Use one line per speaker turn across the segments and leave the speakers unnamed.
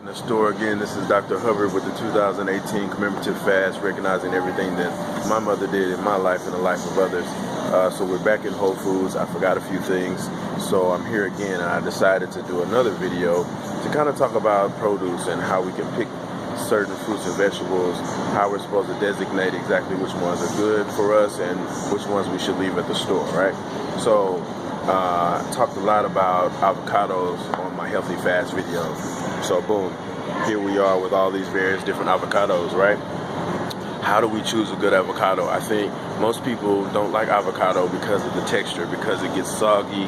The store again. This is Dr. Hubbard with the 2018 Commemorative Fast, recognizing everything that my mother did in my life and the life of others. So we're back in Whole Foods. I forgot a few things, so I'm here again, and I decided to do another video to kind of talk about produce and how we can pick certain fruits and vegetables, how we're supposed to designate exactly which ones are good for us and which ones we should leave at the store, right? So I talked a lot about avocados on my Healthy Fast video. So boom, here we are with all these various different avocados, right? How do we choose a good avocado? I think most people don't like avocado because of the texture, because it gets soggy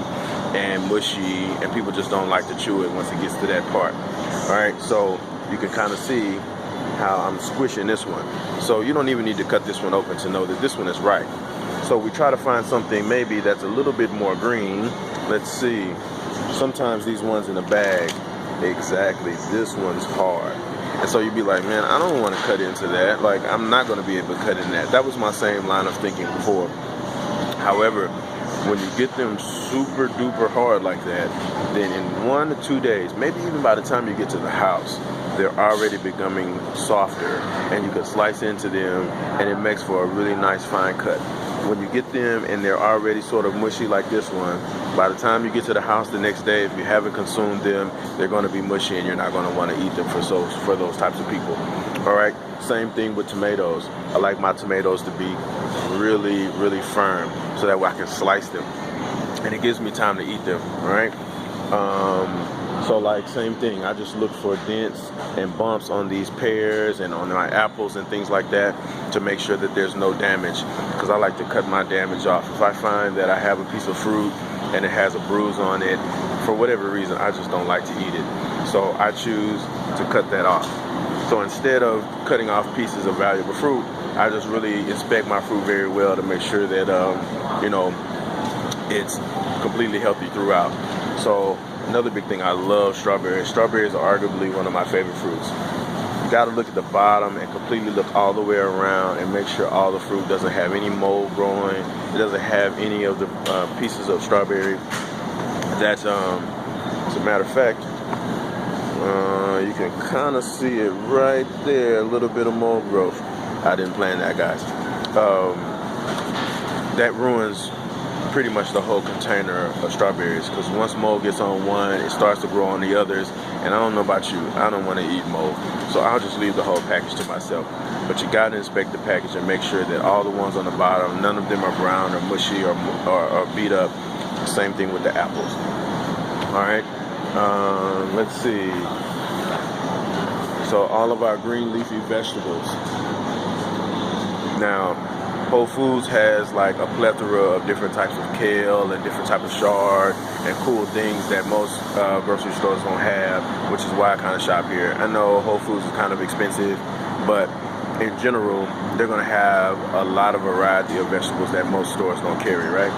and mushy, and people just don't like to chew it once it gets to that part. All right, so you can kind of see how I'm squishing this one. So you don't even need to cut this one open to know that this one is right. So we try to find something maybe that's a little bit more green. Let's see. Sometimes these ones in the bag, exactly, this one's hard. And so you'd be like, man, I don't want to cut into that. Like, I'm not going to be able to cut in that. That was my same line of thinking before. However, when you get them super duper hard like that, then in 1 to 2 days, maybe even by the time you get to the house, they're already becoming softer, and you can slice into them, and it makes for a really nice fine cut. When you get them and they're already sort of mushy like this one, by the time you get to the house the next day, if you haven't consumed them, they're going to be mushy and you're not going to want to eat them for those types of people. All right, same thing with tomatoes. I like my tomatoes to be really, really firm so that way I can slice them and it gives me time to eat them. All right. So like same thing, I just look for dents and bumps on these pears and on my apples and things like that to make sure that there's no damage, because I like to cut my damage off. If I find that I have a piece of fruit and it has a bruise on it, for whatever reason, I just don't like to eat it. So I choose to cut that off. So instead of cutting off pieces of valuable fruit, I just really inspect my fruit very well to make sure that, it's completely healthy throughout. So another big thing, I love strawberries. Strawberries are arguably one of my favorite fruits. You got to look at the bottom and completely look all the way around and make sure all the fruit doesn't have any mold growing. It doesn't have any of the pieces of strawberry. That's, as a matter of fact, you can kind of see it right there, a little bit of mold growth. I didn't plan that, guys. That ruins pretty much the whole container of strawberries, because once mold gets on one, it starts to grow on the others, and I don't know about you, I don't want to eat mold, so I'll just leave the whole package to myself. But you got to inspect the package and make sure that all the ones on the bottom, none of them are brown or mushy or beat up. Same thing with the apples. All right, let's see. So all of our green leafy vegetables. Now, Whole Foods has like a plethora of different types of kale and different types of chard and cool things that most grocery stores don't have, which is why I kind of shop here. I know Whole Foods is kind of expensive, but in general, they're going to have a lot of variety of vegetables that most stores don't carry, right?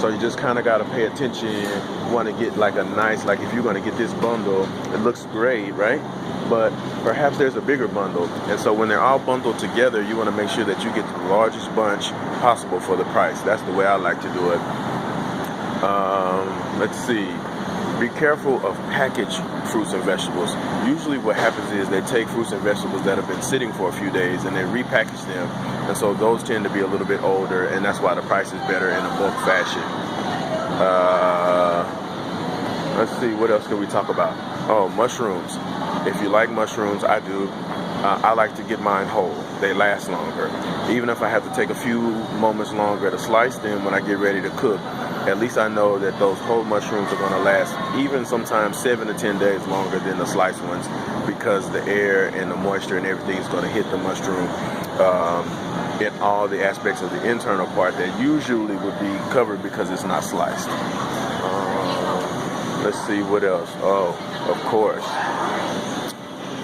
So you just kind of got to pay attention. You want to get like a nice, like if you're going to get this bundle, it looks great, right? But perhaps there's a bigger bundle. And so when they're all bundled together, you want to make sure that you get the largest bunch possible for the price. That's the way I like to do it. Let's see. Be careful of packaged fruits and vegetables. Usually what happens is they take fruits and vegetables that have been sitting for a few days and they repackage them. And so those tend to be a little bit older, and that's why the price is better in a bulk fashion. Let's see, what else can we talk about? Oh, mushrooms. If you like mushrooms, I do. I like to get mine whole. They last longer. Even if I have to take a few moments longer to slice them when I get ready to cook, at least I know that those whole mushrooms are going to last even sometimes 7 to 10 days longer than the sliced ones, because the air and the moisture and everything is going to hit the mushroom in all the aspects of the internal part that usually would be covered because it's not sliced. Let's see what else. Oh, of course.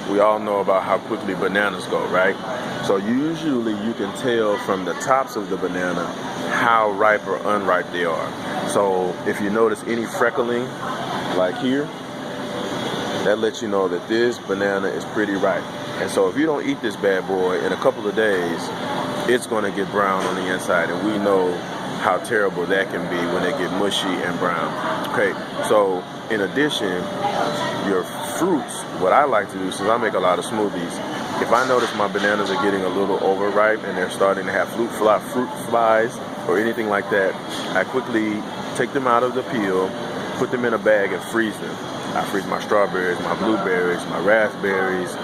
We all know about how quickly bananas go, right? So usually you can tell from the tops of the banana how ripe or unripe they are. So if you notice any freckling, like here, that lets you know that this banana is pretty ripe. And so if you don't eat this bad boy in a couple of days, it's going to get brown on the inside, and we know how terrible that can be when they get mushy and brown. Okay, so in addition, your fruits, what I like to do, since I make a lot of smoothies, if I notice my bananas are getting a little overripe and they're starting to have fruit flies or anything like that, I quickly take them out of the peel, put them in a bag and freeze them. I freeze my strawberries, my blueberries, my raspberries,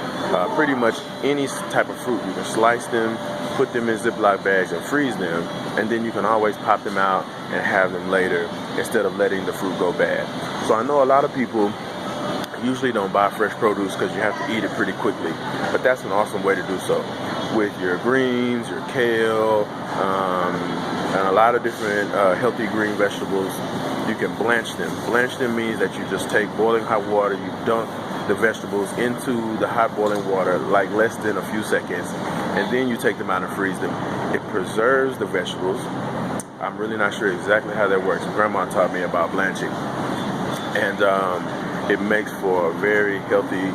pretty much any type of fruit. You can slice them, put them in Ziploc bags and freeze them, and then you can always pop them out and have them later instead of letting the fruit go bad. So I know a lot of people usually don't buy fresh produce because you have to eat it pretty quickly, but that's an awesome way to do so. With your greens, your kale, and a lot of different healthy green vegetables, you can blanch them. Blanch them means that you just take boiling hot water, you dunk the vegetables into the hot boiling water like less than a few seconds, and then you take them out and freeze them. It preserves the vegetables. I'm really not sure exactly how that works. Grandma taught me about blanching, and it makes for a very healthy,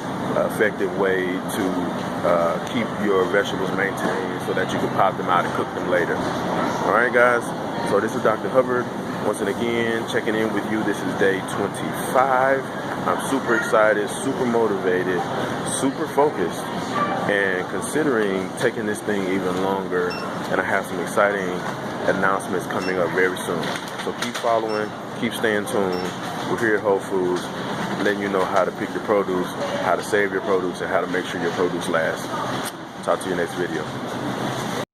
effective way to keep your vegetables maintained so that you can pop them out and cook them later. All right, guys, so this is Dr. Hubbard. Once again, checking in with you. This is day 25. I'm super excited, super motivated, super focused, and considering taking this thing even longer, and I have some exciting announcements coming up very soon. So keep following, keep staying tuned. We're here at Whole Foods, letting you know how to pick your produce, how to save your produce, and how to make sure your produce lasts. Talk to you next video.